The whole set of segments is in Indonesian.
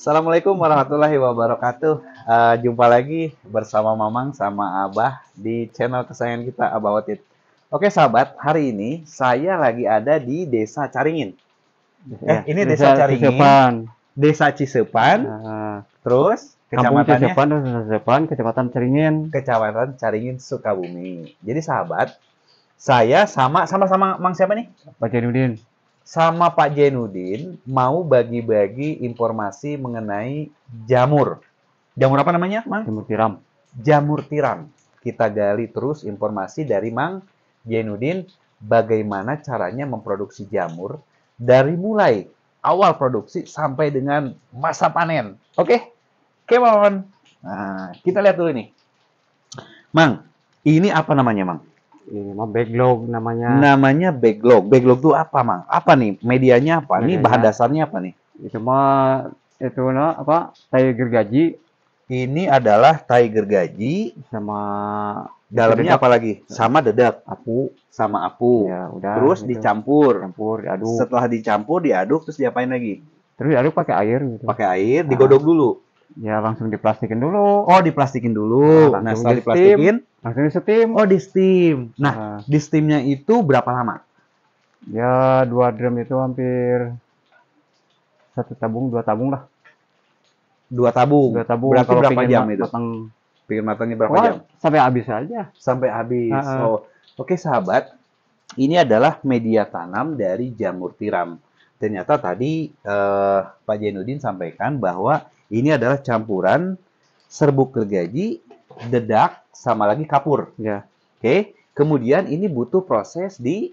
Assalamualaikum warahmatullahi wabarakatuh. Jumpa lagi bersama Mamang sama Abah di channel kesayangan kita, Abah Watit. Oke sahabat, hari ini saya lagi ada di Desa Caringin. Ini Desa Caringin, Cisepan. Desa Cisepan, terus Kampung kecamatannya Cisepan, Desa Cisepan, Kecamatan Caringin. Kecamatan Caringin, Sukabumi. Jadi sahabat, saya sama-sama Mang siapa nih? Pak Jainuddin. Sama Pak Jainuddin mau bagi-bagi informasi mengenai jamur. Jamur apa namanya, Mang? Jamur tiram. Jamur tiram. Kita gali terus informasi dari Mang Jainuddin bagaimana caranya memproduksi jamur dari mulai awal produksi sampai dengan masa panen. Oke? Come on. Nah, kita lihat dulu nih. Mang, ini apa namanya, Mang? Ini mah backlog namanya. Namanya backlog. Backlog itu apa, Mang? Apa nih? Medianya apa? Ini bahan dasarnya apa nih? Itu mah tai gergaji Ini adalah tai gergaji sama dalamnya apa lagi? Sama dedak, apu. sama apu. Ya, udah. Terus gitu. dicampur. Diaduk. Setelah dicampur, diaduk, terus diapain lagi? Terus diaduk pakai air gitu. Pakai air, digodok dulu. Ya langsung diplastikin dulu. Oh, diplastikin dulu. Nah, setelah diplastikin, langsung di steam. oh, di steam. Nah, di steamnya itu berapa lama? Ya 2 drum itu hampir 1 tabung, 2 tabung lah. 2 tabung. 2 tabung. Berarti Kalau berapa jam itu? Bikin matangnya berapa jam? Sampai habis aja. Sampai habis. Oh, oke sahabat. Ini adalah media tanam dari jamur tiram. Ternyata tadi Pak Jainuddin sampaikan bahwa ini adalah campuran serbuk gergaji, dedak, sama lagi kapur. Ya. Oke. Kemudian ini butuh proses di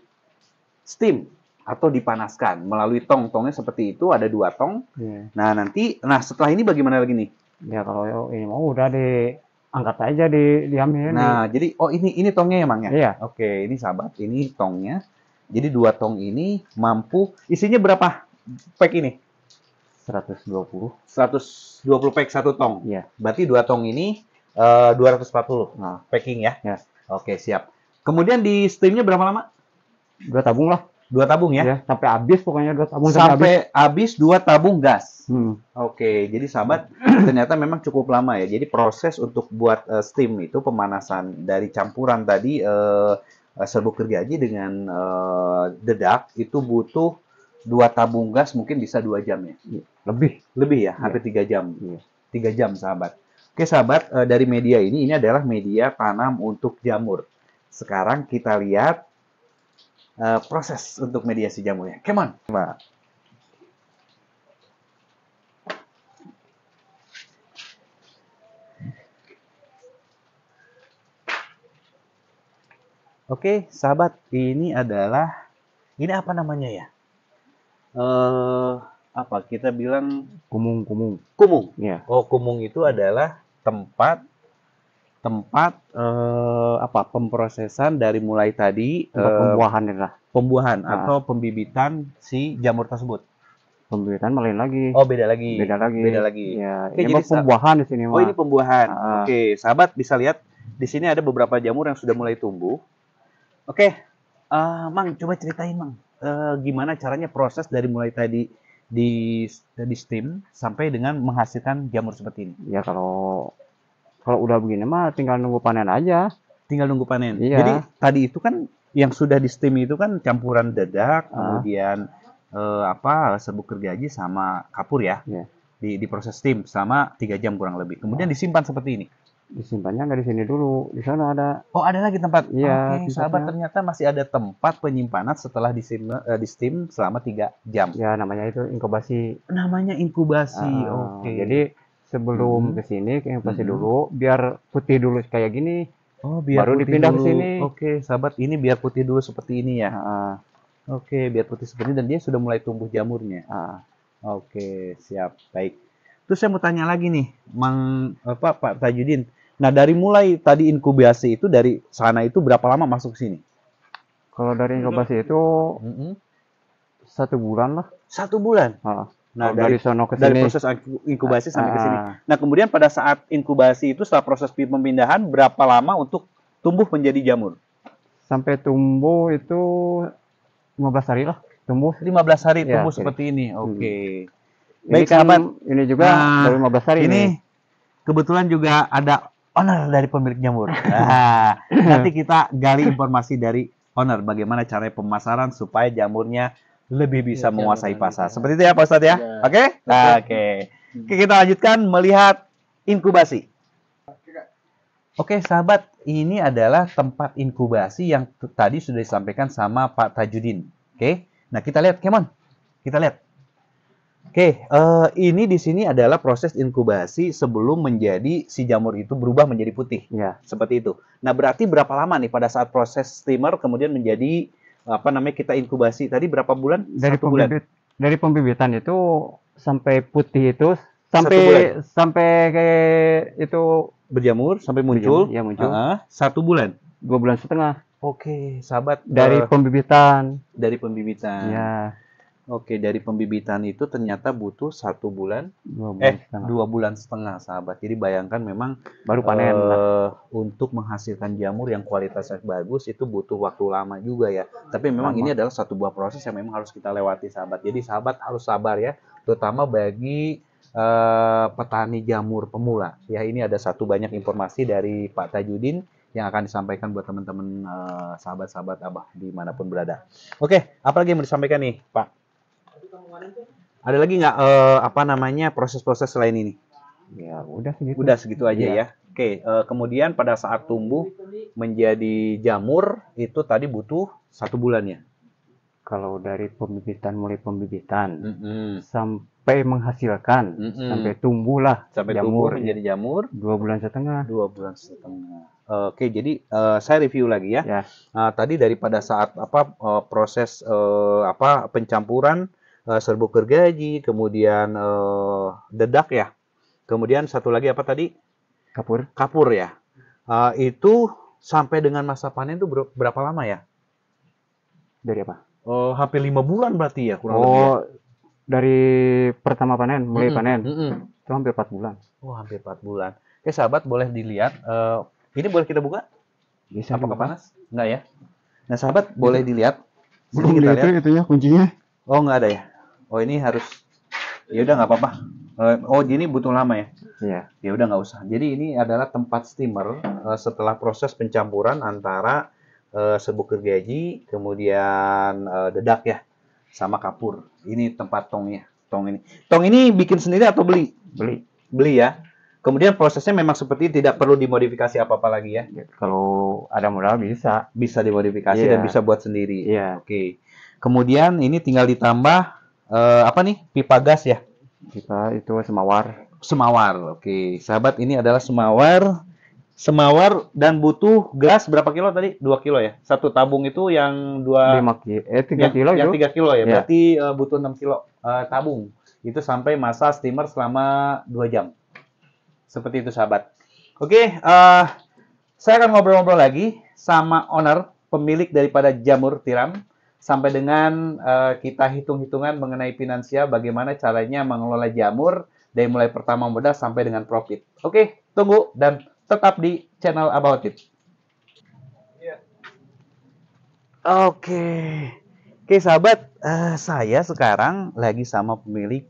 steam atau dipanaskan melalui tong-tongnya seperti itu, ada 2 tong. Ya. Nah setelah ini bagaimana lagi nih? Ya kalau ini mau udah diangkat aja diambil. Nah, jadi ini tongnya ya, Mang ya? Iya. Oke, ini sahabat, ini tongnya. Jadi 2 tong ini mampu isinya berapa pack ini? 120. 120 pack 1 tong. Iya. Berarti 2 tong ini 240. Nah, packing ya? Ya. Oke, siap. Kemudian di steamnya berapa lama? 2 tabung lah. 2 tabung ya? Ya, sampai habis pokoknya 2 tabung Sampai habis 2 tabung gas. Hmm. Oke, jadi sahabat, ternyata memang cukup lama ya. Jadi proses untuk buat steam itu pemanasan dari campuran tadi serbuk gergaji dengan dedak itu butuh 2 tabung gas, mungkin bisa 2 jam ya. Lebih ya, hampir 3 jam. 3 jam sahabat. Oke sahabat, dari media ini adalah media tanam untuk jamur. Sekarang kita lihat proses untuk mediasi jamurnya. Come on, Mbak. Oke, sahabat, ini apa namanya ya? Apa kita bilang Kumung. kumung. Ya. Oh, kumung itu adalah tempat pemprosesan dari mulai tadi Pembuahan lah. pembuahan atau pembibitan si jamur tersebut. Pembibitan lain lagi. Oh, beda lagi. Beda lagi. Ya. Oke, ini pembuahan di sini mah. Oh, ini pembuahan. Oke, sahabat bisa lihat di sini ada beberapa jamur yang sudah mulai tumbuh. Oke, Mang, coba ceritain, Mang. Gimana caranya proses dari mulai tadi di steam sampai dengan menghasilkan jamur seperti ini? Ya kalau udah begini mah tinggal nunggu panen aja. Tinggal nunggu panen. Iya. Jadi tadi itu kan yang sudah di steam itu kan campuran dedak, kemudian serbuk gergaji sama kapur ya. Iya. Di proses steam selama 3 jam kurang lebih. Kemudian disimpan seperti ini. Disimpannya nggak di sini dulu, di sana ada. Oh, ada lagi tempat. Iya. Oke, sahabat, ternyata masih ada tempat penyimpanan setelah di steam selama 3 jam. Ya namanya itu inkubasi. Namanya inkubasi. Oke. Jadi sebelum ke sini inkubasi dulu, biar putih dulu kayak gini. Oh, biar baru putih dipindah dulu. ke sini. Oke, sahabat, ini biar putih dulu seperti ini ya. Oke, biar putih seperti ini dan dia sudah mulai tumbuh jamurnya. Oke, siap. Baik. Terus saya mau tanya lagi nih, Pak Tajudin. Nah, dari mulai tadi inkubasi itu dari sana itu berapa lama masuk sini? Kalau dari inkubasi itu 1 bulan lah. 1 bulan. Nah, dari sono ke dari sini. proses inkubasi sampai ke sini. Nah, kemudian pada saat inkubasi itu setelah proses pemindahan berapa lama untuk tumbuh menjadi jamur? Sampai tumbuh itu 15 hari lah. Tumbuh 15 hari Ya, tumbuh oke. seperti ini. Oke. Baik, kan, sahabat. ini juga Nah, baru 15 hari ini kebetulan juga ada owner dari pemilik jamur. Nah, nanti kita gali informasi dari owner bagaimana cara pemasaran supaya jamurnya lebih bisa menguasai pasar. Seperti itu ya Pak Ustadz ya? Oke? Oke. Oke, kita lanjutkan melihat inkubasi. Oke, sahabat, ini adalah tempat inkubasi yang tadi sudah disampaikan sama Pak Tajudin. Oke, nah kita lihat, come on, kita lihat. Oke, ini di sini adalah proses inkubasi sebelum menjadi si jamur itu berubah menjadi putih. Ya. Seperti itu. Nah, berarti berapa lama nih pada saat proses steamer kemudian menjadi apa namanya kita inkubasi tadi berapa bulan? Dari 1 bulan. dari pembibitan itu sampai putih itu bulan. sampai kayak itu Berjamur sampai muncul. ya muncul 1 bulan. 2,5 bulan. Oke, sahabat. Dari pembibitan. Dari pembibitan. Ya, Oke, dari pembibitan itu ternyata butuh 1 bulan. 2,5 bulan. 2,5 bulan, sahabat. Jadi bayangkan memang Baru panen. untuk menghasilkan jamur yang kualitasnya bagus itu butuh waktu lama juga ya. Tapi memang ini adalah satu buah proses yang memang harus kita lewati, sahabat. Jadi sahabat harus sabar ya, terutama bagi petani jamur pemula. Ya, ini ada satu banyak informasi dari Pak Tajudin yang akan disampaikan buat teman-teman sahabat-sahabat Abah dimanapun berada. Oke, apa lagi yang mau disampaikan nih, Pak? Ada lagi nggak apa namanya proses-proses selain ini? Ya, udah segitu. Udah segitu aja Iya. ya. Oke, kemudian pada saat tumbuh menjadi jamur itu tadi butuh 1 bulan ya. Kalau dari pembibitan, mulai pembibitan Mm-mm. sampai menghasilkan, Mm-mm. sampai tumbuhlah Sampai jamur, tumbuh menjadi jamur 2,5 bulan. 2,5 bulan. Oke, jadi saya review lagi ya. Ya, Tadi daripada saat apa proses apa pencampuran serbuk gergaji, kemudian dedak ya. Kemudian satu lagi apa tadi? kapur. Kapur ya. Itu sampai dengan masa panen itu berapa lama ya? Dari apa? Hampir 5 bulan berarti ya kurang lebih. Ya? Oh, dari pertama panen, mulai panen, Mm-mm. itu hampir 4 bulan. Oh, hampir 4 bulan. Oke, sahabat boleh dilihat. Ini boleh kita buka? Bisa Apakah dibuka. panas? Enggak ya? Nah, sahabat boleh dilihat. Sini Belum kita lihat lihat. itu ya kuncinya. Oh, nggak ada ya? Oh, ini harus. Ya udah nggak apa-apa. Oh, ini butuh lama ya? Iya. Ya udah nggak usah. Jadi ini adalah tempat steamer setelah proses pencampuran antara serbuk gergaji, kemudian dedak ya, sama kapur. Ini tempat tongnya. Tong ini. Tong ini bikin sendiri atau beli? Beli. Beli ya. Kemudian prosesnya memang seperti ini, tidak perlu dimodifikasi apa-apa lagi ya. Kalau ada modal bisa. Bisa dimodifikasi Iya. dan bisa buat sendiri. Iya. Oke. Kemudian ini tinggal ditambah apa nih? Pipa gas ya. Kita itu semawar. Semawar. Oke, sahabat, ini adalah semawar. Semawar dan butuh gas berapa kilo tadi? 2 kilo ya. Satu tabung itu yang 3 kilo yang itu. 3 kilo ya. Iya. Berarti butuh 6 kilo tabung. Itu sampai masa steamer selama 2 jam. Seperti itu, sahabat. Oke, saya akan ngobrol-ngobrol lagi sama owner, pemilik daripada jamur tiram. Sampai dengan kita hitung-hitungan mengenai finansial, bagaimana caranya mengelola jamur dari mulai pertama modal sampai dengan profit. Oke, tunggu dan tetap di channel About It. Oke, sahabat, saya sekarang lagi sama pemilik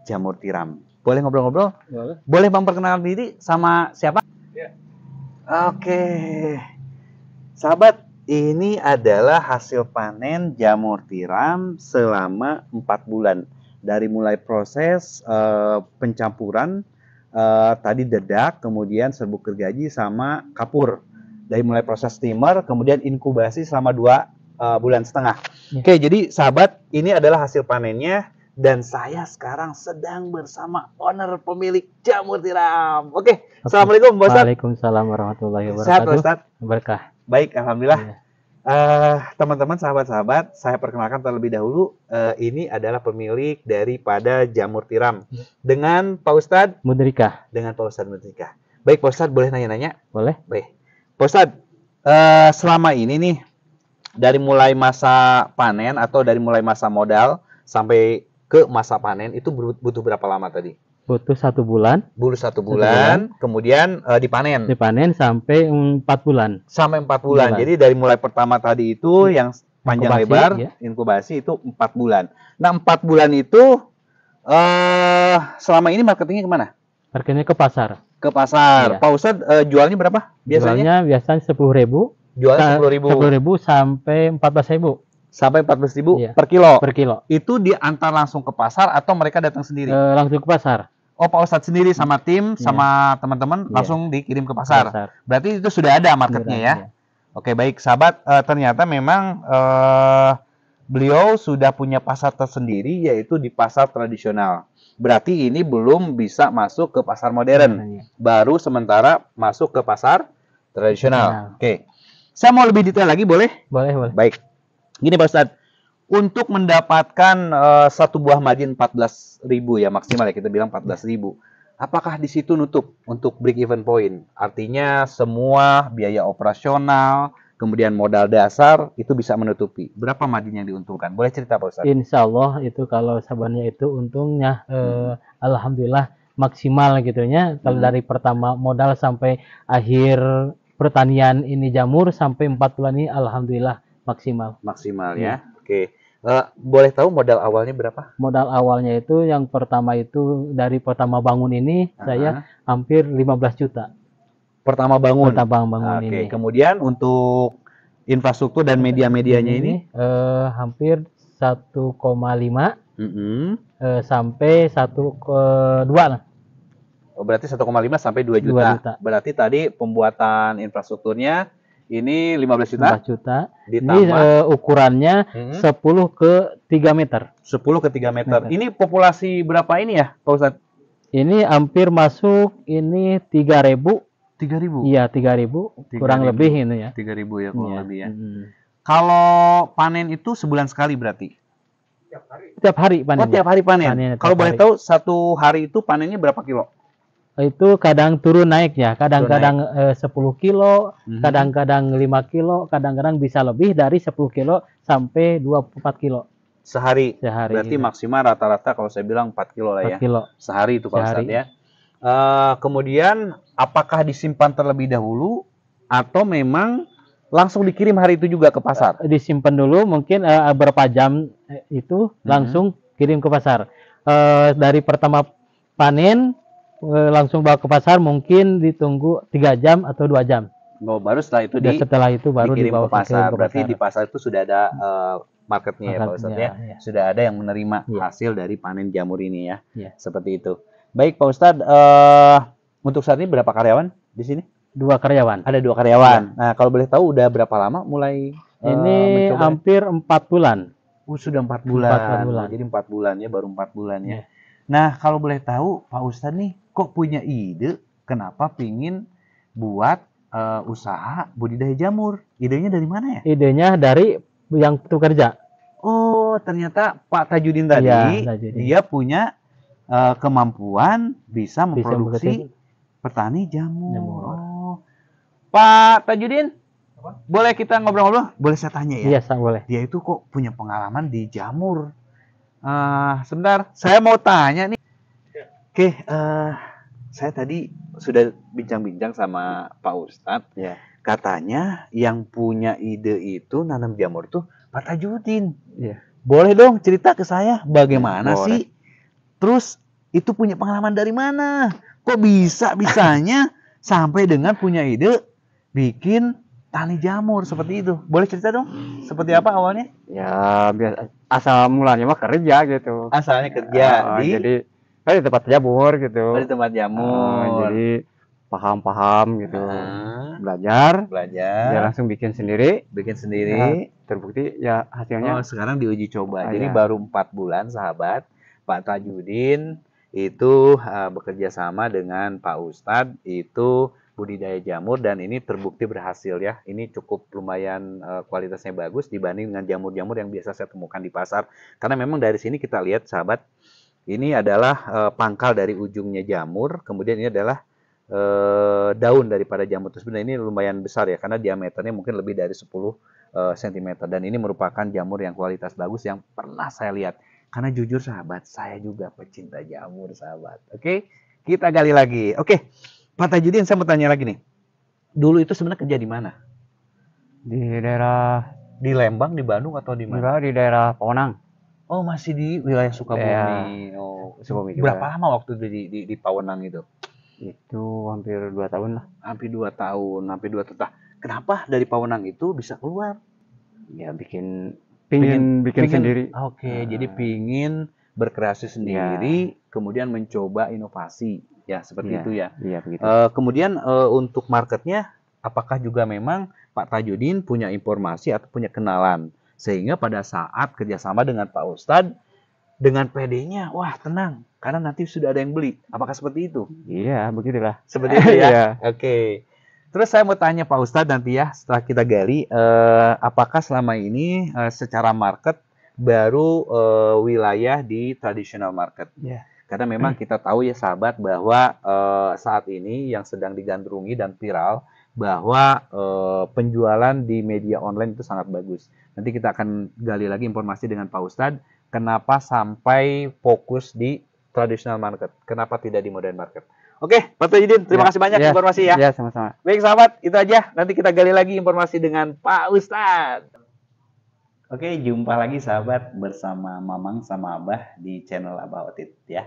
jamur tiram. Boleh ngobrol-ngobrol? Boleh. Boleh memperkenalkan diri sama siapa? Ya. Oke, sahabat, ini adalah hasil panen jamur tiram selama 4 bulan. Dari mulai proses pencampuran, tadi dedak, kemudian serbuk gergaji sama kapur. Dari mulai proses steamer, kemudian inkubasi selama 2,5 bulan. Ya. Oke, jadi sahabat, ini adalah hasil panennya. Dan saya sekarang sedang bersama owner pemilik jamur tiram. Oke, Assalamualaikum Pak Ustadz. Waalaikumsalam warahmatullahi Sehat Pak wabarakatuh. Ustadz? Berkah. Baik, Alhamdulillah. Iya. Teman-teman, sahabat-sahabat, saya perkenalkan terlebih dahulu. Ini adalah pemilik daripada jamur tiram. Dengan Pak Ustadz, Mudrika, dengan Pak Ustadz Mudrika. Baik, Pak Ustadz, boleh nanya-nanya? boleh? Baik. Pak Ustadz, selama ini nih, dari mulai masa panen atau dari mulai masa modal sampai ke masa panen, itu butuh berapa lama tadi? Butuh 1 bulan, Bulu 1 bulan, kemudian dipanen. dipanen sampai 4 bulan. Sampai 4 bulan. Bulan. Jadi dari mulai pertama tadi itu yang panjang Inkubasi, lebar, ya. inkubasi itu 4 bulan. Nah, 4 bulan itu Selama ini marketingnya kemana? Marketnya ke pasar. Ke pasar. Iya. Pak Ustadz jualnya berapa biasanya? Biasanya 10.000. Jualnya 10.000. 10.000 sampai 14.000. Sampai 14.000 Iya. per kilo. Per kilo. Itu diantar langsung ke pasar atau mereka datang sendiri? Langsung ke pasar. Oh, Pak Ustadz sendiri sama tim, Iya. sama teman-teman Iya. langsung dikirim ke pasar. Berarti itu sudah ada marketnya ya? Iya. Oke, baik sahabat. Ternyata memang beliau sudah punya pasar tersendiri, yaitu di pasar tradisional. Berarti ini belum bisa masuk ke pasar modern. Iya. Baru sementara masuk ke pasar tradisional. Oke. Saya mau lebih detail lagi, boleh? Boleh, boleh. Baik. Gini Pak Ustadz, untuk mendapatkan satu buah margin 14.000 ya maksimal ya, kita bilang 14.000. Apakah di situ nutup untuk break even point? Artinya semua biaya operasional, kemudian modal dasar itu bisa menutupi. Berapa margin yang diuntungkan? Boleh cerita Pak Ustadz? Insya Allah itu kalau sabarnya itu untungnya alhamdulillah maksimal gitu ya. Kalau dari pertama modal sampai akhir pertanian ini jamur sampai 4 bulan ini alhamdulillah maksimal. Maksimal ya. Oke. Boleh tahu modal awalnya berapa? Modal awalnya itu yang pertama itu dari pertama bangun ini saya hampir 15 juta. Pertama bangun. Pertama bangun ini. Kemudian untuk infrastruktur dan media-medianya ini hampir 1,5 sampai 1,2 lah. Oh, berarti 1,5 sampai 2 juta. Berarti tadi pembuatan infrastrukturnya ini 15 juta. 15 juta. Ditambah ini ukurannya 10 ke 3 meter. 10 ke 3 meter. Ini populasi berapa ini ya, Pak Ustadz? Ini hampir masuk ini 3.000. 3.000? Iya, 3.000. Kurang lebih ini ya. 3.000 ya, kurang lebih ya. Kalau panen itu sebulan sekali berarti? Tiap hari panen. Oh, tiap hari panen. Kalau boleh tahu satu hari itu panennya berapa kilo? Itu kadang turun naik ya, kadang-kadang 10 kilo, kadang-kadang 5 kilo, kadang-kadang bisa lebih dari 10 kilo sampai 24 kilo. Sehari? Berarti maksimal rata-rata kalau saya bilang 4 kilo lah ya. 4 kilo. Sehari itu Pak Ustadz ya. Kemudian apakah disimpan terlebih dahulu atau memang langsung dikirim hari itu juga ke pasar? Disimpan dulu mungkin berapa jam itu langsung kirim ke pasar. Dari pertama panen langsung bawa ke pasar mungkin ditunggu 3 jam atau 2 jam. Oh, baru setelah itu setelah itu baru dikirim dibawa ke pasar. Berarti di pasar itu sudah ada marketnya ya Pak Ustadz ya. Sudah ada yang menerima hasil dari panen jamur ini ya. Seperti itu. Baik Pak Ustadz, untuk saat ini berapa karyawan di sini? 2 karyawan. Ada 2 karyawan. Nah, kalau boleh tahu udah berapa lama mulai ini hampir 4 bulan. Sudah 4 bulan. Jadi 4 bulan ya, baru 4 bulan ya. Nah, kalau boleh tahu Pak Ustadz nih, kok punya ide kenapa pingin buat usaha budidaya jamur? Idenya dari mana ya? Idenya dari yang bekerja. Oh, ternyata Pak Tajudin tadi, dia punya kemampuan bisa memproduksi petani jamur. Oh. Pak Tajudin, boleh kita ngobrol-ngobrol? Boleh saya tanya ya? Iya, boleh. Dia itu kok punya pengalaman di jamur. Sebentar, saya mau tanya nih. Oke, saya tadi sudah bincang-bincang sama Pak Ustadz. Ya. Katanya yang punya ide itu nanam jamur tuh Pak Tajudin. Ya. Boleh dong cerita ke saya bagaimana sih? Terus itu punya pengalaman dari mana? Kok bisa-bisanya sampai dengan punya ide bikin tani jamur seperti itu? Boleh cerita dong? Seperti apa awalnya? Ya, biasa asal mulanya mah kerja gitu. Asalnya kerja jadi di tempat jamur gitu. Di tempat jamur. Jadi paham-paham gitu. Belajar. Ya langsung bikin sendiri. Ya, terbukti ya hasilnya. Oh, sekarang diuji coba. Jadi baru 4 bulan sahabat, Pak Tajudin itu bekerja sama dengan Pak Ustadz itu budidaya jamur dan ini terbukti berhasil ya. Ini cukup lumayan kualitasnya bagus dibanding dengan jamur-jamur yang biasa saya temukan di pasar. Karena memang dari sini kita lihat sahabat, ini adalah pangkal dari ujungnya jamur, kemudian ini adalah daun daripada jamur tersebut. Ini lumayan besar ya karena diameternya mungkin lebih dari 10 cm dan ini merupakan jamur yang kualitas bagus yang pernah saya lihat. Karena jujur sahabat, saya juga pecinta jamur sahabat. Oke, kita gali lagi. Oke, Pak Tajudin saya mau tanya lagi nih. Dulu itu sebenarnya kerja di mana? Di daerah. Di Lembang, di Bandung atau di mana? Enggak, di daerah Ponang. Oh, masih di wilayah Sukabumi. Oh, Sukabumi berapa juga. lama waktu di Pawenang itu? Itu hampir 2 tahun lah. Hampir 2 tahun, hampir 2 tahun. Nah, kenapa dari Pawenang itu bisa keluar? Ya pingin bikin sendiri. Oke, jadi pingin berkreasi sendiri, kemudian mencoba inovasi. Ya, seperti itu ya. Iya begitu. Kemudian untuk marketnya, apakah juga memang Pak Tajudin punya informasi atau punya kenalan? Sehingga pada saat kerjasama dengan Pak Ustadz, dengan PD-nya, wah tenang, karena nanti sudah ada yang beli. Apakah seperti itu? Iya, begitulah. Seperti itu ya? Iya. Oke. Terus saya mau tanya Pak Ustadz nanti ya, setelah kita gali, apakah selama ini secara market baru wilayah di traditional market? Iya. Karena memang kita tahu ya sahabat bahwa saat ini yang sedang digandrungi dan viral bahwa penjualan di media online itu sangat bagus. Nanti kita akan gali lagi informasi dengan Pak Ustadz, kenapa sampai fokus di traditional market, kenapa tidak di modern market. Oke, Pak Tajudin, terima kasih banyak informasi ya. Iya, sama-sama. Baik sahabat, itu aja. Nanti kita gali lagi informasi dengan Pak Ustadz. Oke, jumpa lagi sahabat bersama Mamang sama Abah di channel Abah Otit ya.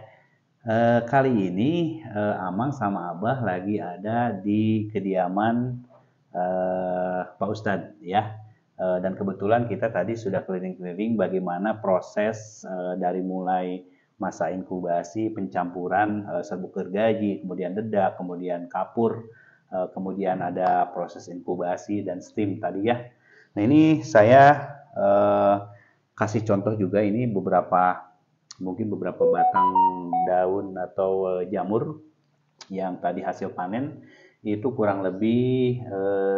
Kali ini Amang sama Abah lagi ada di kediaman Pak Ustadz ya. Dan kebetulan kita tadi sudah keliling-keliling bagaimana proses dari mulai masa inkubasi, pencampuran serbuk gergaji, kemudian dedak, kemudian kapur, kemudian ada proses inkubasi dan steam tadi ya. Nah ini saya kasih contoh juga ini mungkin beberapa batang daun atau jamur yang tadi hasil panen itu kurang lebih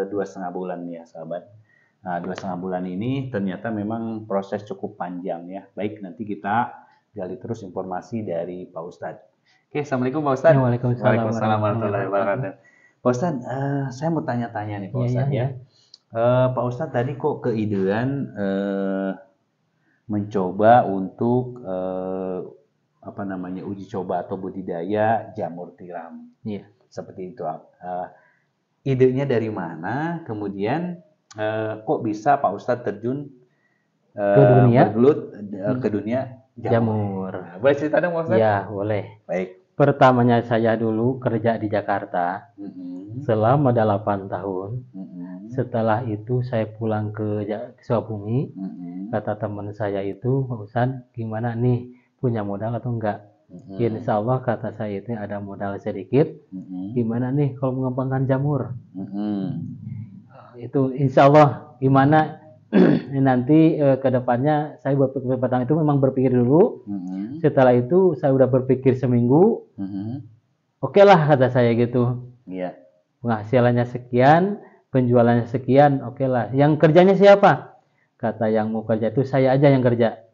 2,5 bulan ya sahabat. Nah 2,5 bulan ini ternyata memang proses cukup panjang ya. Baik, nanti kita gali terus informasi dari Pak Ustadz. Oke, Assalamualaikum Pak Ustadz. Waalaikumsalam warahmatullahi wabarakatuh. Pak Ustadz, saya mau tanya-tanya nih Pak Ustadz ya. Pak Ustadz tadi kok keidean mencoba untuk uji coba atau budidaya jamur tiram. Iya. Seperti itu. Idenya dari mana? Kemudian kok bisa Pak Ustadz terjun bergelut ke dunia jamur? Boleh cerita dong Pak Ustadz? Ya, boleh. Baik. Pertamanya saya dulu kerja di Jakarta selama 8 tahun. Setelah itu saya pulang ke Sukabumi. Kata teman saya itu, Pak Ustadz, gimana nih, punya modal atau enggak? Insya Allah kata saya itu ada modal sedikit. Gimana nih kalau mengembangkan jamur? Itu insya Allah gimana nanti ke depannya saya berpikir pertama itu memang berpikir dulu. Setelah itu saya udah berpikir seminggu. Oke lah kata saya gitu. Iya. Penghasilannya sekian, penjualannya sekian, oke lah. Yang kerjanya siapa? Kata yang mau kerja itu saya aja yang kerja.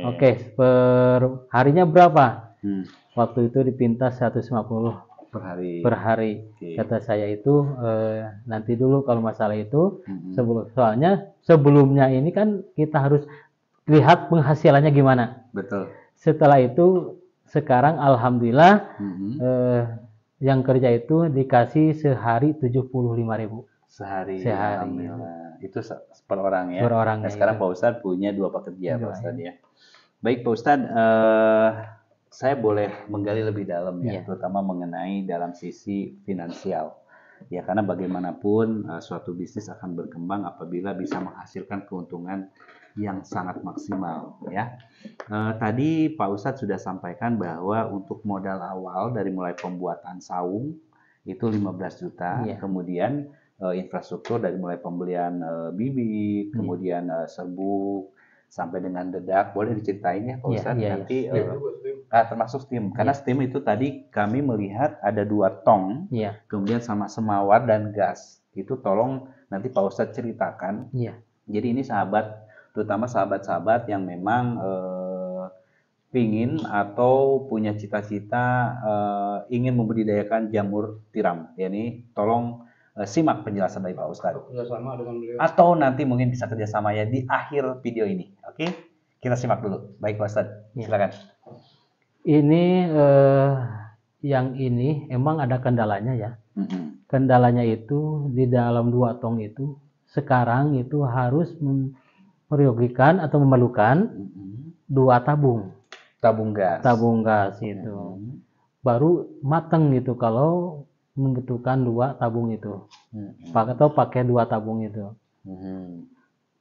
Oke, per harinya berapa? Waktu itu dipintas 150 per hari. Kata saya itu nanti dulu kalau masalah itu soalnya sebelumnya ini kan kita harus lihat penghasilannya gimana. Betul. Setelah itu sekarang alhamdulillah yang kerja itu dikasih sehari 75.000 sehari. Alhamdulillah. Itu per orang ya. Per orang. Nah, sekarang Pak Ustadz punya 2 pekerja Pak Ustadz ya. Baik Pak Ustadz, saya boleh menggali lebih dalam ya, terutama mengenai dalam sisi finansial. Ya karena bagaimanapun suatu bisnis akan berkembang apabila bisa menghasilkan keuntungan yang sangat maksimal ya. Tadi Pak Ustadz sudah sampaikan bahwa untuk modal awal dari mulai pembuatan saung itu 15 juta, kemudian infrastruktur dari mulai pembelian bibit, kemudian serbuk sampai dengan dedak, boleh diceritain ya Pak Ustadz nanti termasuk steam, karena steam itu tadi kami melihat ada 2 tong, kemudian sama semawar dan gas, itu tolong nanti Pak Ustadz ceritakan. Jadi ini sahabat, terutama sahabat-sahabat yang memang pingin atau punya cita-cita ingin membudidayakan jamur tiram, ya ini tolong simak penjelasan dari Pak Ustadz. Kerjasama dengan beliau. Atau nanti mungkin bisa kerjasama ya di akhir video ini. Oke, kita simak dulu. Baik Pak Ustadz, silakan. Ini yang ini emang ada kendalanya ya. Kendalanya itu di dalam 2 tong itu sekarang itu harus merugikan atau memalukan 2 tabung tabung gas. itu. Baru mateng gitu kalau membutuhkan 2 tabung itu. Atau pakai 2 tabung itu.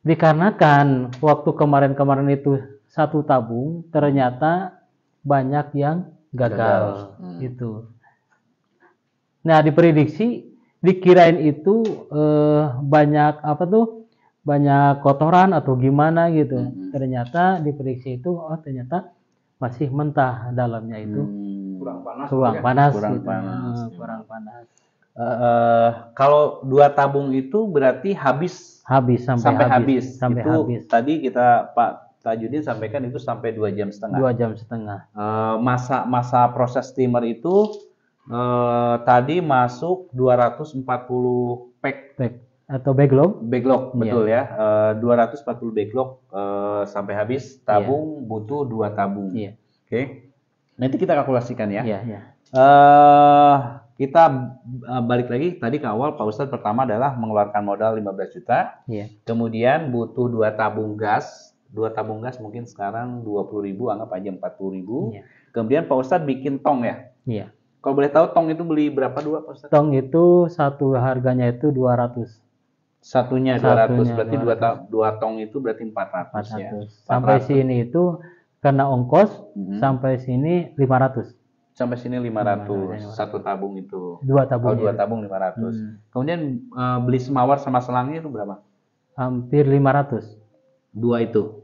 Dikarenakan waktu kemarin-kemarin itu 1 tabung ternyata banyak yang gagal. Itu. Nah, diprediksi dikirain itu banyak banyak kotoran atau gimana gitu. Ternyata diprediksi itu ternyata masih mentah dalamnya itu. Kurang panas. Kurang panas. Kalau 2 tabung itu berarti sampai habis. Tadi Pak Tajudin sampaikan itu sampai 2 jam setengah. 2 jam setengah. Masa proses steamer itu tadi masuk 240 pack atau backlog, betul ya. 240 backlog sampai habis. Tabung butuh 2 tabung. Oke. Nanti kita kalkulasikan ya. Kita balik lagi tadi ke awal, Pak Ustadz. Pertama adalah mengeluarkan modal 15 juta. Kemudian butuh 2 tabung gas. 2 tabung gas mungkin sekarang 20.000, anggap aja 40.000. Kemudian Pak Ustadz bikin tong ya. Kalau boleh tahu tong itu beli berapa 2, Pak Ustadz? Tong itu satu harganya itu 200. Satunya 200, berarti 2 tong itu berarti 400 ya. Sampai sini itu karena ongkos sampai sini 500. Sampai sini 500. 1 tabung itu. 2 tabung. 2 tabung 500. Kemudian beli semawar sama selangnya itu berapa? Hampir 500. 2 itu.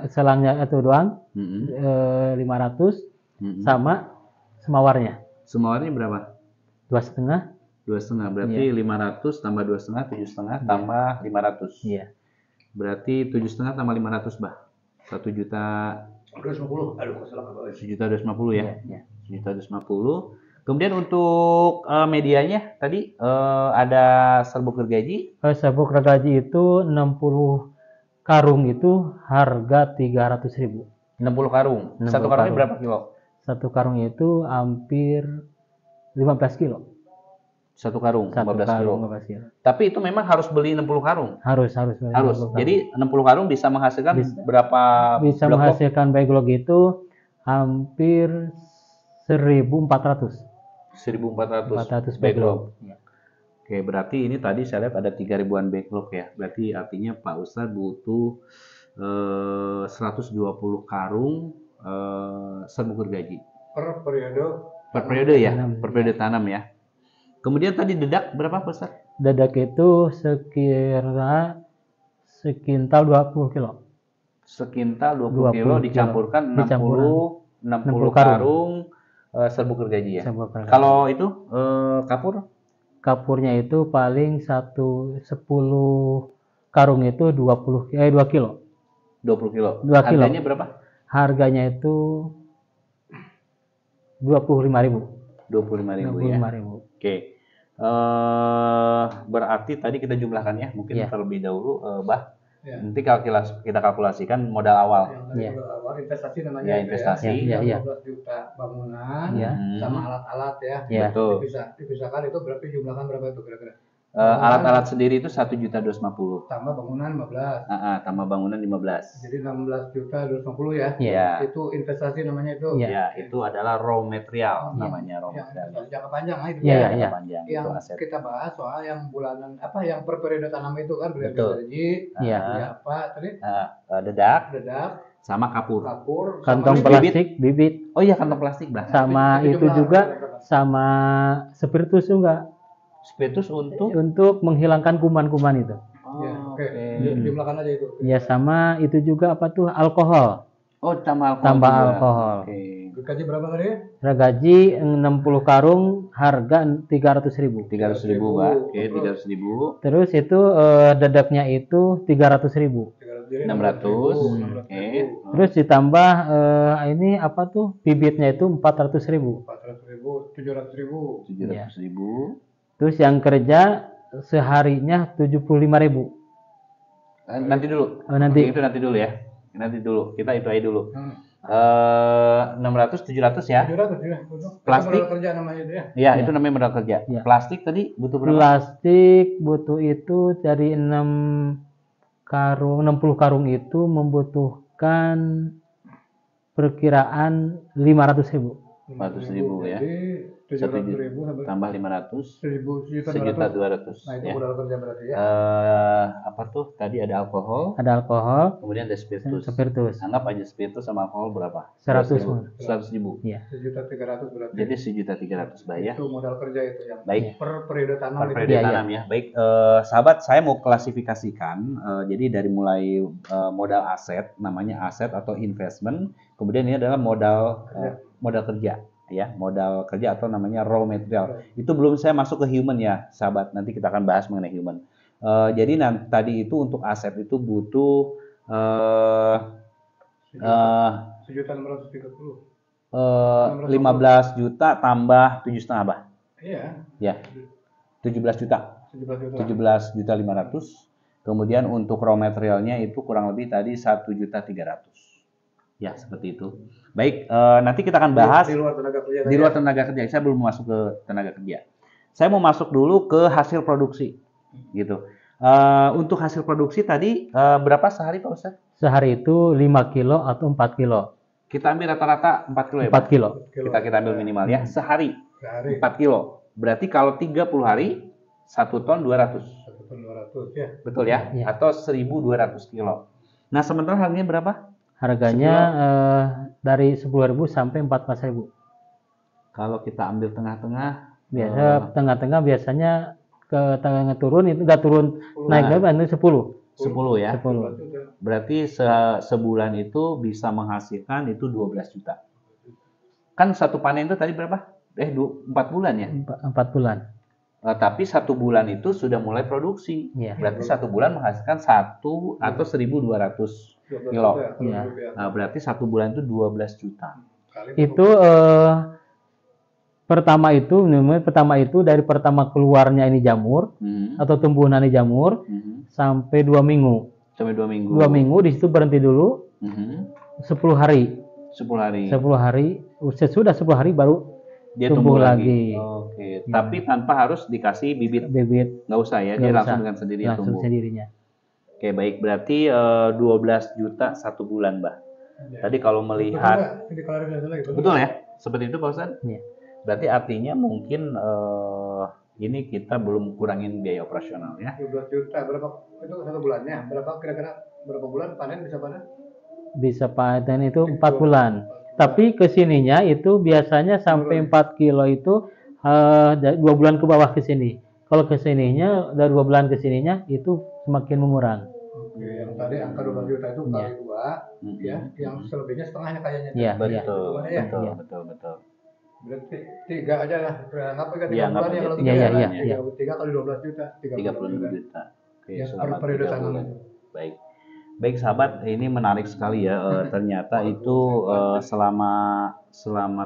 Selangnya itu doang. 500 sama semawarnya. Semawarnya berapa? 2,5. 2,5 berarti 500 tambah 2,5 7,5 tambah 500. Berarti 7,5 tambah 500 bah. 1.250.000. Aduh, salah. 1.250.000 ya. 1.250. Kemudian untuk medianya tadi ada serbuk gergaji. Serbuk gergaji itu 60 karung itu harga 300.000. 60 karung. 1 karungnya berapa kilo? 1 karung itu hampir 15 kilo. 1 karung, 15 kilo. Tapi itu memang harus beli 60 karung? Harus. Jadi 60 karung bisa menghasilkan berapa bisa backlog? Menghasilkan backlog itu hampir 1.400. 1.400 backlog. Oke, berarti ini tadi saya lihat ada 3.000-an backlog ya. Berarti artinya Pak Ustadz butuh 120 karung serbuk gergaji. Per periode ya? Per periode tanam ya. Kemudian tadi dedak berapa Pak Ustadz? Dedak itu sekintal 20 kilo. Sekintal 20 kilo dicampurkan 60 karung serbuk gergaji ya. Kalau itu kapur? Kapurnya itu paling 10 karung itu 2 kilo. 20 kilo. 2 kilo. Harganya berapa? Harganya itu 25.000. 25.000 ya. Oke. Berarti tadi kita jumlahkan ya, mungkin terlebih dahulu, Bah. Nanti kalau kita kalkulasikan modal awal. Investasi namanya. Ya, investasi. 12 juta bangunan sama alat-alat ya. Betul. Dipisahkan itu berarti jumlahkan berapa itu kira-kira? Alat-alat sendiri itu 1.250.000. Tambah bangunan 15. Tambah bangunan 15. Jadi 16.250.000 ya. Iya. Itu investasi namanya itu. Ya, itu adalah raw material namanya raw material. Jangka panjang itu. Jangka panjang. Yang itu aset. kita bahas soal yang bulanan yang per periode tanam itu kan Betul. gaji. Apa tadi? Dedak sama kapur. Kantong plastik, bibit. Oh iya, kantong plastik, Bah. Sama itu juga sama spiritus juga. Spiritus untuk menghilangkan kuman-kuman itu. Oke. Jumlahkan aja itu. Ya, sama itu juga alkohol. Oh, tambah alkohol. Oke. Gaji berapa tadi? Gaji 60 karung harga 300.000. 300.000, Pak. Oke, 300.000. Terus itu dedaknya itu 300.000. 600. Oke. Terus ditambah bibitnya itu 400.000. 700.000. 700.000. Terus yang kerja seharinya 75.000. Nanti dulu. Nanti. Itu nanti dulu ya. Nanti dulu. Kita itu aja dulu. 600, 700 ya. 700 ya. Plastik. Modal kerja namanya itu ya. Iya, itu namanya modal kerja. Ya. Plastik tadi butuh berapa? Plastik butuh itu dari 60 karung itu mendapatkan perkiraan 500.000. 500.000 ya. Jadi 1 700.000 sampai tambah 500, 1.200.000. 1.200.000 Nah, itu ya. modal kerja berarti ya. Apa tuh? Tadi ada alkohol, Ada alkohol, kemudian ada spiritus. spiritus, Anggap aja spiritus sama alkohol berapa? 100.000. 100.000. Iya. 1.300.000 berarti. Jadi 1.300.000 Mbak ya. Itu modal kerja itu yang Baik. per periode tanam Per itu. periode Iya, iya. tanam ya. Baik, sahabat, saya mau klasifikasikan. Jadi dari mulai modal aset, namanya aset atau investment. Kemudian ini adalah modal kerja, ya, modal kerja atau namanya raw material. Itu belum saya masuk ke human ya, sahabat. Nanti kita akan bahas mengenai human. Jadi tadi itu untuk aset itu butuh 1.630.000. 15 juta tambah 7,5 bah. Iya. Ya. 17 juta. 17 juta. 17.500.000. Kemudian untuk raw materialnya itu kurang lebih tadi 1.300.000. Ya, seperti itu. Baik, nanti kita akan bahas Di luar tenaga kerja. di luar tenaga kerja. Saya belum masuk ke tenaga kerja. Saya mau masuk dulu ke hasil produksi, gitu. Untuk hasil produksi tadi berapa sehari Pak Ustadz? Sehari itu 5 kilo atau 4 kilo. Kita ambil rata-rata 4 kilo ya 4 Pak? kilo. Kita ambil minimal ya. Sehari Sehari 4 kilo. Berarti kalau 30 hari 1 ton 200. 1.200 ya. Betul ya? Iya. Atau 1.200 kilo. Nah, sementara harganya berapa? Harganya dari 10.000 sampai 14.000. Kalau kita ambil tengah-tengah, Biasa tengah-tengah biasanya ke tengah turun itu nggak turun naik berapa? Itu 10. 10 ya. 10. Berarti sebulan itu bisa menghasilkan itu 12 juta. Kan satu panen itu tadi berapa? 4 bulan ya? 4 bulan. Tapi 1 bulan itu sudah mulai produksi. Iya. Berarti 1 bulan menghasilkan 1 atau 1.200 kilo. Iya. Nah, berarti 1 bulan itu 12 juta. Itu pertama itu dari pertama keluarnya ini jamur atau tumbuhan ini jamur sampai 2 minggu. Sampai 2 minggu. 2 minggu di situ berhenti dulu. 10 hari. 10 hari. 10 hari. Sesudah 10 hari baru Dia tumbuh tumbuh lagi. Oke. Tapi tanpa harus dikasih bibit. Bibit. Nggak usah ya, dia Nggak langsung usah. dengan sendirinya Langsung tumbuh. sendirinya. Oke, baik. Berarti 12 juta 1 bulan, Mbak. Tadi kalau melihat, betul ya? Seperti itu Pak Ustadz? Iya. Berarti artinya mungkin ini kita belum kurangin biaya operasional ya. 12 juta berapa itu 1 bulannya? Berapa kira-kira berapa bulan panen bisa panen? Bisa panen itu 4 bulan. Tapi kesininya itu biasanya sampai 4 kilo itu 2 bulan ke bawah ke sini. Kalau ke sininya dari 2 bulan ke sininya itu semakin mengurang. Oke, yang tadi angka 12 juta itu kali 2 ya, yang selebihnya setengahnya kayaknya. Iya, iya. Betul. Berarti 3 aja lah. Kenapa kan 3 Iya, bulan ya nggak kalau apa-apa. Iya. 3 kali 12 juta, 36 juta. Oke, Ya, selama per periode 3 tanam bulan. itu. Baik. Baik sahabat, ini menarik sekali ya. Ternyata itu selama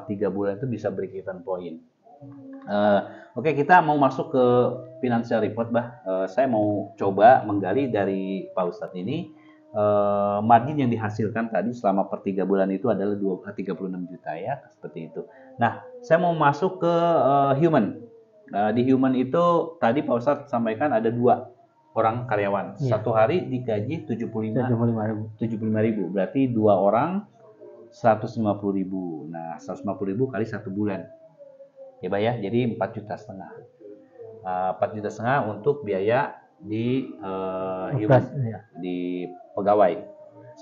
3 bulan itu bisa break-even point. Oke, kita mau masuk ke financial report, Bah. Saya mau coba menggali dari Pak Ustadz ini margin yang dihasilkan tadi selama per 3 bulan itu adalah 36 juta ya, seperti itu. Nah, saya mau masuk ke human. Di human itu tadi Pak Ustadz sampaikan ada 2 orang karyawan. Iya. Satu hari digaji 75.000. 75.000. Berarti 2 orang 150.000. Nah, 150.000 kali 1 bulan. Ya, Pak ya. Jadi 4,5 juta. 4,5 juta untuk biaya di human, di pegawai.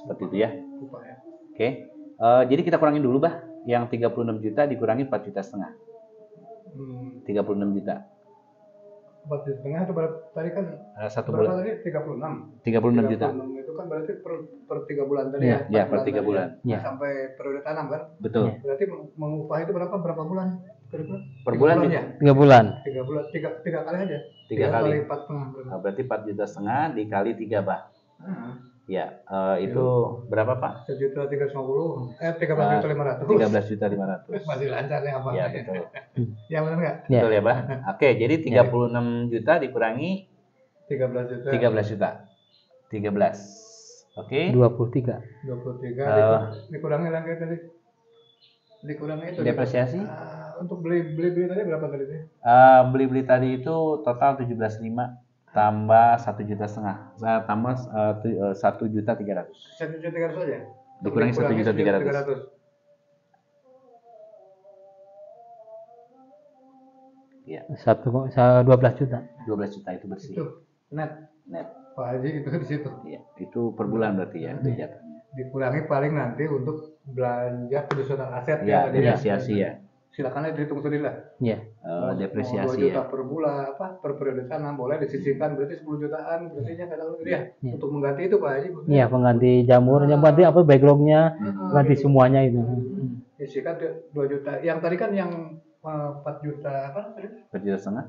Seperti itu ya. Oke. Jadi kita kurangin dulu, Bah. Yang 36 juta dikurangin 4,5 juta. 36 juta. 4,5 itu berapa tadi kan? 1 Berapa bulan. tadi? 36. 36 juta. 36 itu kan berarti per 3 bulan tadi Iya. ya. Ya, per 3 bulan. Iya. Sampai periode tanam kan? Betul. Berarti mengupah itu berapa bulan? Kira-kira? Per bulan ya? 3 bulan. 3 bulan, 3 kali aja. 3 kali. 4,5. Nah, berarti 4,5 juta dikali 3, Bah. Ya, itu berapa, Pak? 1.350.000. 13.500. 13.500. Masih lancar ya apa? Ya, betul. Ya benar nggak? Ya. Betul ya, Bah? Oke, jadi 36 juta dikurangi 13 juta. 13 juta. 13. Oke. 23. 23 dikurangi lagi tadi. Dikurangi itu. Depresiasi? Untuk beli tadi berapa tadi sih? Beli tadi itu total 17,5 tambah 1,5 juta. Tambah 1,3 juta. 1.300.000 aja? Dikurangi 1.300.000. Iya, 12 juta. 12 juta itu bersih. Itu net. Net. Pak Haji itu di situ. Iya, itu per bulan berarti ya kegiatannya. Dikurangi paling nanti untuk belanja penyusunan aset Ya, tadi ya. depresiasi ya. Silakan aja dihitung sendiri lah. Iya. Mau Depresiasi 2 juta ya. per bulan per periode tanam boleh disisihkan berarti 10 jutaan bersihnya katakan gitu ya. Iya. Untuk mengganti itu Pak Haji. Iya, pengganti jamurnya, berarti apa backlognya, ganti semuanya itu. Disisihkan 2 juta. Yang tadi kan yang 4 juta apa tadi? 4 juta setengah.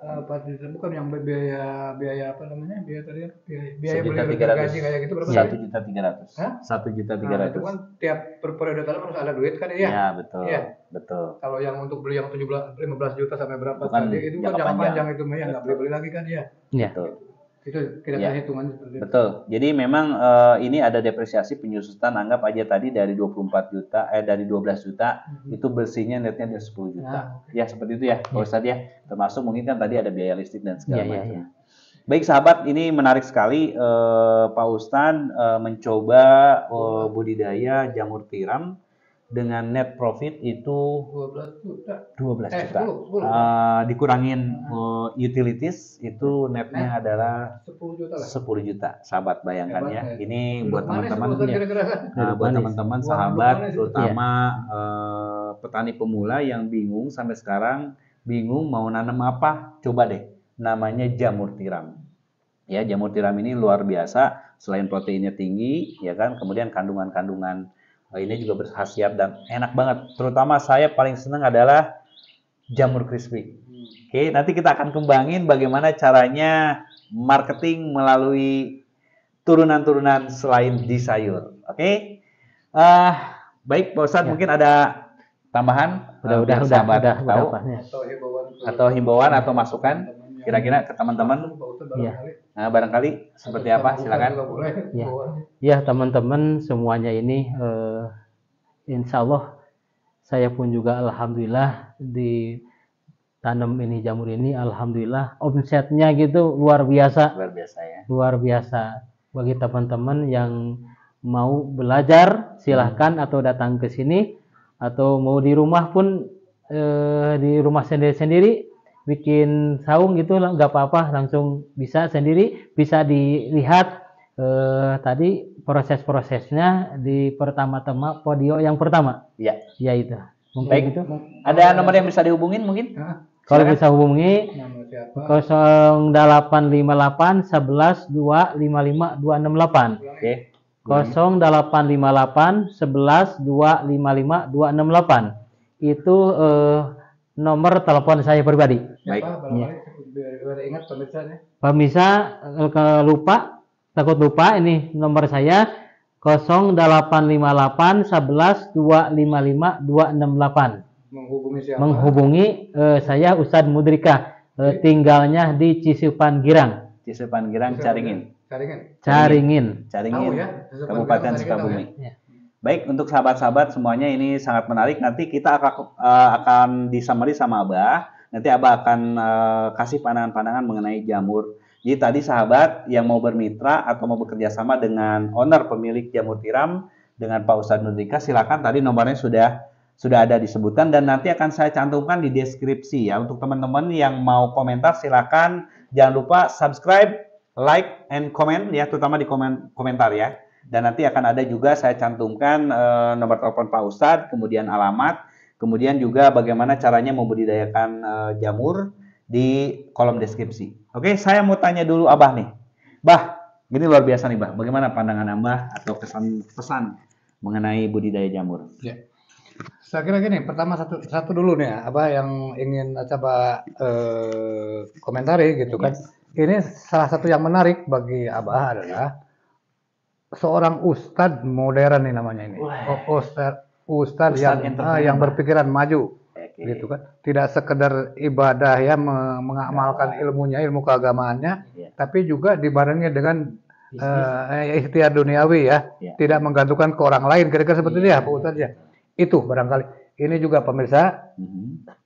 4 juta bukan yang biaya apa namanya? Biaya tadi kan biaya beli 1.300.000. gaji kayak gitu berapa? 1.300.000. Hah? 1.300.000. Itu kan tiap per periode tanam harus ada duit kan ya? Ya, betul. Iya. Betul. Kalau yang untuk beli yang 15 juta sampai berapa Itu kan tadi itu kan jangka jangka panjang. panjang itu mah ya nggak beli lagi kan ya. Iya. Betul. Itu tidak Iya. ada hitungan seperti itu. Betul. Jadi memang ini ada depresiasi penyusutan, anggap aja tadi dari 24 juta dari 12 juta itu bersihnya netnya dari 10 juta. Nah, Ya, seperti itu ya, Pak Ustadz ya. Termasuk mungkin kan tadi ada biaya listrik dan segala Iya, iya, macam. iya. Baik sahabat, ini menarik sekali Pak Ustadz mencoba budidaya jamur tiram dengan net profit itu 12 juta. 12 juta. 10. Dikurangin utilities itu netnya adalah 10 juta lah. 10 juta. Sahabat bayangkan ya. Hebat, ya. Ini Duduk buat manis teman-teman Pak Ustadz kira-kira. buat manis. teman-teman Uang sahabat duduk manis. terutama petani pemula yang bingung sampai sekarang bingung mau nanam apa, coba deh namanya jamur tiram. Ya, jamur tiram ini luar biasa, selain proteinnya tinggi ya kan, kemudian kandungan-kandungan ini juga berkhasiat dan enak banget. Terutama saya paling senang adalah jamur crispy. Oke, nanti kita akan kembangin bagaimana caranya marketing melalui turunan-turunan selain di sayur. Oke. Baik, Pak Ustadz, mungkin ada tambahan biar sahabat tahu berapanya. atau himbauan atau masukan kira-kira ke teman-teman. Iya. Nah, barangkali seperti apa? Silakan. Iya. Ya, teman-teman semuanya ini insya Allah saya pun juga alhamdulillah di tanam ini jamur ini alhamdulillah omsetnya gitu luar biasa. Luar biasa ya. Luar biasa. Bagi teman-teman yang mau belajar silahkan atau datang ke sini atau mau di rumah pun di rumah sendiri-sendiri bikin saung gitu nggak apa-apa, langsung bisa sendiri, bisa dilihat tadi proses-prosesnya di pertama-tama podio yang pertama. Iya. Ya itu. Mungkin Baik. gitu. Ada nomor yang bisa dihubungin mungkin? Kalau Silakan. bisa hubungi Nama siapa? 0858 11 2 55 268. Oke. 0858 11 2 55 268. Itu nomor telepon saya pribadi. Baik. Biar ingat pemirsanya. Pemirsa takut lupa ini nomor saya 0858 11 255 268. Menghubungi siapa? Menghubungi saya Ustadz Mudrika, tinggalnya di Cisupan Girang. Cisupan Girang, Caringin. Caringin. Tahu ya? Kabupaten Caringin tahu Sukabumi. Ya. Baik, untuk sahabat-sahabat semuanya ini sangat menarik. Nanti kita akan disummary sama Abah. Nanti Abah akan kasih pandangan-pandangan mengenai jamur. Jadi tadi sahabat yang mau bermitra atau mau bekerja sama dengan owner pemilik jamur tiram dengan Pak Ustadz Mudrika, silakan, tadi nomornya sudah ada disebutkan dan nanti akan saya cantumkan di deskripsi ya. Untuk teman-teman yang mau komentar silakan, jangan lupa subscribe, like, and comment ya, terutama di komentar ya. Dan nanti akan ada juga saya cantumkan nomor telepon Pak Ustadz, kemudian alamat, kemudian juga bagaimana caranya membudidayakan jamur di kolom deskripsi. Oke, saya mau tanya dulu Abah nih. Bah, ini luar biasa nih Bah. Bagaimana pandangan Abah atau pesan mengenai budidaya jamur? Ya. Saya kira gini, pertama satu dulu nih, apa yang ingin coba komentari gitu kan. Ini salah satu yang menarik bagi Abah adalah seorang ustadz modern nih namanya ini. Ustadz yang berpikiran maju. Gitu kan, tidak sekedar ibadah ya, mengamalkan ilmunya, ilmu keagamaannya, tapi juga dibarengi dengan ikhtiar duniawi ya, tidak menggantungkan ke orang lain, kira-kira seperti itu ya Pak Ustadz ya. Itu barangkali ini juga pemirsa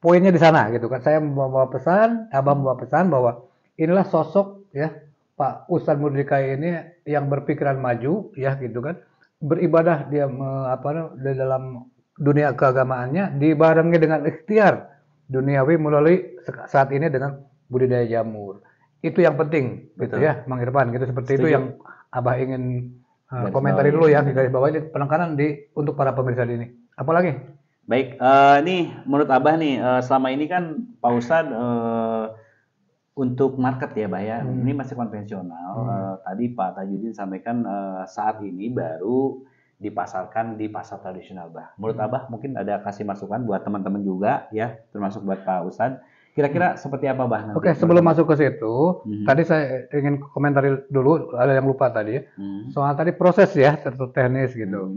poinnya di sana gitu kan. Saya membawa pesan, Abah membawa pesan bahwa inilah sosok ya Pak Ustadz Mudrika ini yang berpikiran maju ya gitu kan, beribadah dia di dalam dunia keagamaannya dibarengi dengan ikhtiar duniawi melalui saat ini dengan budidaya jamur. Itu yang penting gitu Betul. ya, Mang Irfan gitu seperti itu Setuju. yang Abah ingin Garis komentari bawahi. dulu ya, garis bawah ini penekanan untuk para pemirsa di ini. Apalagi? Baik, nih menurut Abah nih selama ini kan Pak Ustadz untuk market ya, Bah ya, ini masih konvensional. Tadi Pak Tajudin sampaikan saat ini baru dipasarkan di pasar tradisional, Bah. Menurut Abah mungkin ada kasih masukan buat teman-teman juga ya, termasuk buat Pak Ustadz. Kira-kira seperti apa, Bah? Nanti Oke, sebelum masuk ke situ, tadi saya ingin komentari dulu, ada yang lupa tadi ya. Soal tadi proses ya, teknis gitu.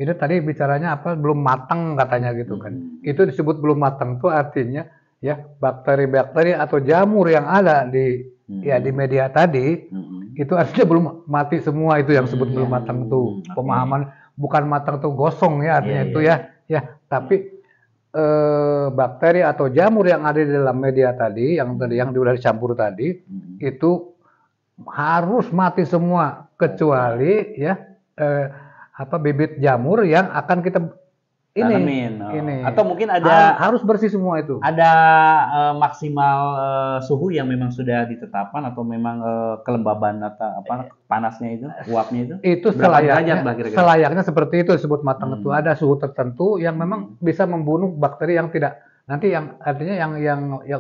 Itu tadi bicaranya apa, belum matang katanya gitu kan. Itu disebut belum matang tuh artinya ya bakteri-bakteri atau jamur yang ada di di media tadi itu artinya belum mati semua, itu yang sebut belum matang tuh. Pemahaman bukan matang tuh gosong ya artinya itu ya, tapi bakteri atau jamur yang ada di dalam media tadi yang udah dicampur tadi itu harus mati semua kecuali ya bibit jamur yang akan kita ini atau mungkin ada harus bersih semua itu. Ada maksimal suhu yang memang sudah ditetapkan atau memang kelembaban atau panasnya itu, uapnya itu? Itu selayaknya seperti itu disebut matang itu ada suhu tertentu yang memang bisa membunuh bakteri yang tidak nanti yang artinya yang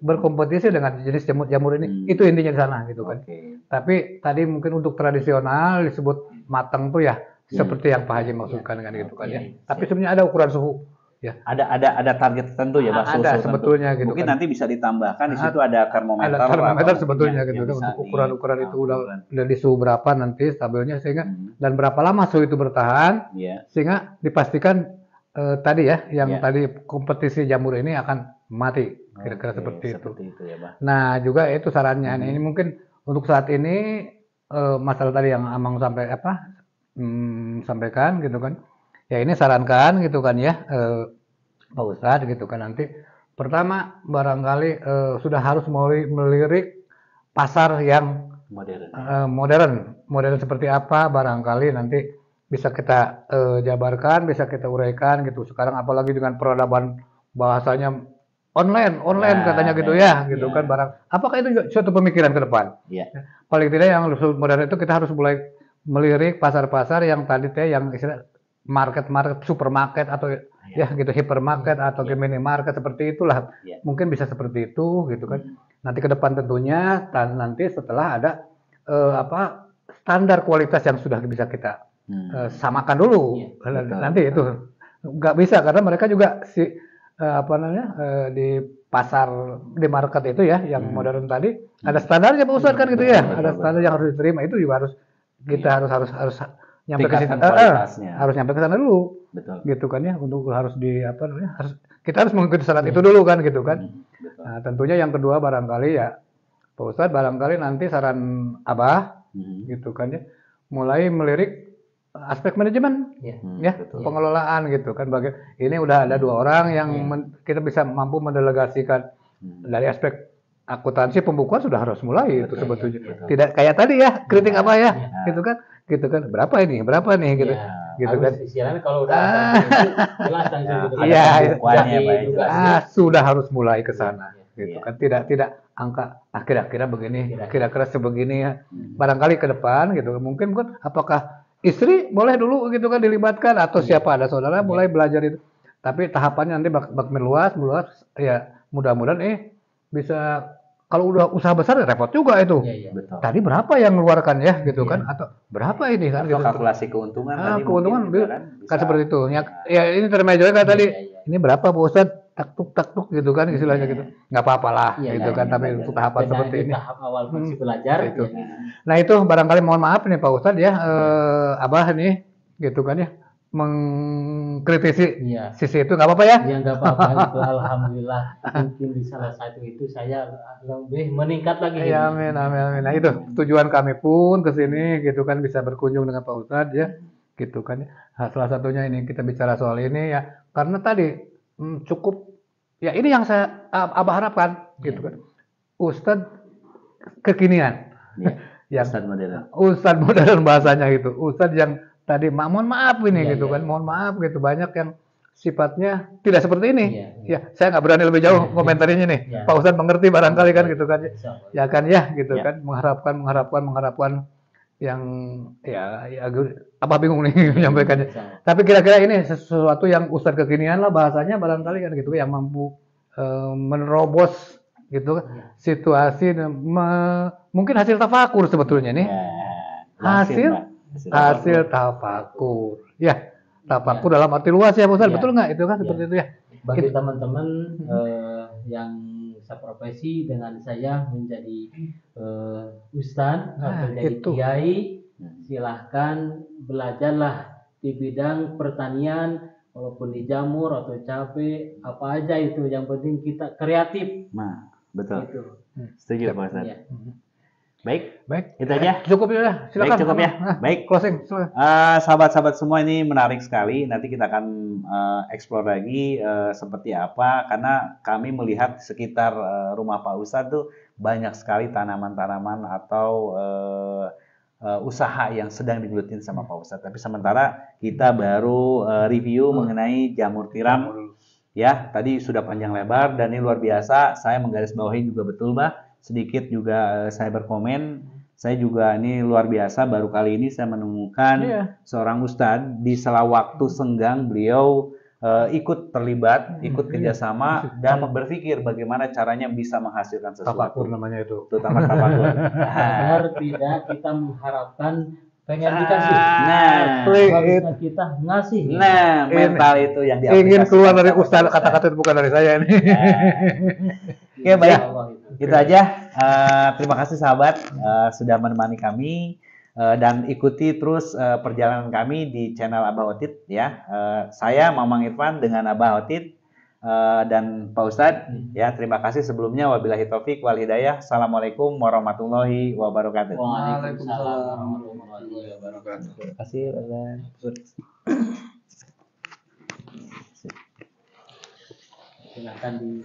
berkompetisi dengan jenis jamur ini. Itu intinya di sana gitu kan. Tapi tadi mungkin untuk tradisional disebut matang tuh ya seperti yang Pak Haji maksudkan dengan gitu kan ya. Tapi sebenarnya ada ukuran suhu ya. Ada target tertentu ya, Pak. Ada sebetulnya gitu. Mungkin nanti bisa ditambahkan di situ ada termometer. Ada termometer sebetulnya gitu kan untuk ukuran-ukuran itu udah di suhu berapa nanti stabilnya sehingga dan berapa lama suhu itu bertahan sehingga dipastikan tadi ya yang tadi kompetisi jamur ini akan mati kira-kira seperti itu ya, Pak. Nah, juga itu sarannya. Ini mungkin untuk saat ini masalah tadi yang Amang sampaikan gitu kan ya, ini sarankan gitu kan ya Pak Ustadz gitu kan nanti pertama barangkali sudah harus mulai melirik pasar yang modern seperti apa barangkali nanti bisa kita jabarkan, bisa kita uraikan gitu. Sekarang apalagi dengan peradaban bahasanya online katanya gitu gitu kan barang. Apakah itu suatu pemikiran ke depan? Paling tidak yang modern itu kita harus mulai melirik pasar-pasar yang tadi yang istilah market supermarket atau gitu hypermarket atau minimarket seperti itulah. Mungkin bisa seperti itu gitu kan. Nanti ke depan tentunya nanti setelah ada standar kualitas yang sudah bisa kita samakan dulu. Nanti itu nggak bisa karena mereka juga di pasar di market itu ya yang modern tadi ada standarnya Pak Ustadz kan gitu ya. Ada standar yang harus diterima, itu juga harus kita harus nyampe ke situ, harus nyampe ke sana dulu. Gitu kan ya, untuk harus kita harus mengikuti syarat itu dulu kan gitu kan. Nah, tentunya yang kedua barangkali ya Pak Ustadz barangkali nanti saran Abah gitu kan ya, mulai melirik aspek manajemen pengelolaan gitu kan. Ini udah ada 2 orang yang kita bisa mampu mendelegasikan dari aspek akuntansi pembukuan sudah harus mulai itu sebetulnya. Tidak kayak tadi ya kritik apa ya gitu kan berapa nih gitu gitu kan istilahnya kalau udah jelas gitu sudah harus mulai ke sana gitu kan. Tidak angka kira-kira begini kira-kira sebegini ya barangkali ke depan gitu mungkin kan apakah istri boleh dulu gitu kan dilibatkan atau siapa ada saudara mulai belajar itu, tapi tahapannya nanti meluas ya mudah-mudahan bisa. Kalau udah usaha besar repot juga itu. Betul. Tadi berapa yang mengeluarkan ya gitu kan atau berapa ini kan atau gitu. Kalkulasi keuntungan tadi keuntungan bisa kan seperti itu. Ya ini termeja kan tadi. Ini berapa Pak Ustadz? Tak-tuk gitu kan istilahnya gitu. Nggak apa-apa lah gitu kan tapi untuk tahapan seperti ini. Tahap awal masih belajar itu. Nah, itu barangkali mohon maaf nih Pak Ustadz ya Abah nih gitu kan ya mengkritisi sisi itu nggak apa-apa ya? Ya nggak apa-apa itu alhamdulillah mungkin di salah satu itu saya lebih meningkat lagi. Ya amin. Nah itu tujuan kami pun ke sini gitu kan bisa berkunjung dengan Pak Ustadz ya gitu kan. Nah, salah satunya ini kita bicara soal ini ya karena tadi cukup ya ini yang saya Abah harapkan gitu kan. Ustadz kekinian. yang Ustadz modern. Ustadz modern bahasanya gitu. Ustadz yang tadi mohon maaf ini Iya, gitu iya. kan, mohon maaf gitu. Banyak yang sifatnya tidak seperti ini. Iya, Ya, saya nggak berani lebih jauh Iya. komentarinya nih. Iya. Pak Ustadz mengerti barangkali kan gitu kan. Insya Allah. Ya kan ya gitu Ya. kan, mengharapkan yang ya apa bingung nih menyampaikannya. Insya Allah. Tapi kira-kira ini sesuatu yang Ustadz kekinian lah bahasanya barangkali kan gitu yang mampu menerobos gitu situasi dan mungkin hasil tafakur sebetulnya nih. Langsir, Mbak. Hasil tafakur. Ya, tafakur dalam arti luas ya, Pak Ustadz. Ya. Betul nggak itu kan Ya. seperti itu ya? Bagi teman-teman yang seprofesi dengan saya menjadi ustadz atau Nah, jadi itu. kiai, silahkan belajarlah di bidang pertanian, walaupun di jamur atau cabai, apa aja itu. Yang penting kita kreatif. Nah, betul. Gitu. Setuju Pak Ustadz. Iya. Baik, Baik. itu aja. Cukup ya, silakan. Baik, cukup ya. Nah, Baik. closing. Silakan. Sahabat-sahabat semua, ini menarik sekali. Nanti kita akan explore lagi seperti apa, karena kami melihat sekitar rumah Pak Ustadz tuh banyak sekali tanaman-tanaman atau usaha yang sedang digelutin sama Pak Ustadz. Tapi sementara kita baru review mengenai jamur tiram. Ya, tadi sudah panjang lebar dan ini luar biasa. Saya menggarisbawahi juga betul, Mbak. Sedikit juga saya berkomen. Saya juga ini luar biasa, baru kali ini saya menemukan seorang ustadz di sela waktu senggang beliau ikut terlibat, ikut kerjasama dan berpikir bagaimana caranya bisa menghasilkan Tafakur sesuatu. namanya itu. Terutama tafakur. Agar tidak kita mengharapkan pengen dikasih. Nah, harusnya kita ngasih. nah, mental itu yang diaplikasikan. Ingin keluar dari ustadz, kata-kata itu bukan dari saya ini. Oke, baik. Ya Allah, itu. Itu aja. Terima kasih sahabat sudah menemani kami dan ikuti terus perjalanan kami di channel Abah Otit ya. Saya Mamang Irfan dengan Abah Otit dan Pak Ustadz. Ya, terima kasih sebelumnya. Wabillahi taufik wal hidayah. Assalamualaikum warahmatullahi wabarakatuh. Waalaikumsalam warahmatullahi wabarakatuh. Terima kasih. Silakan di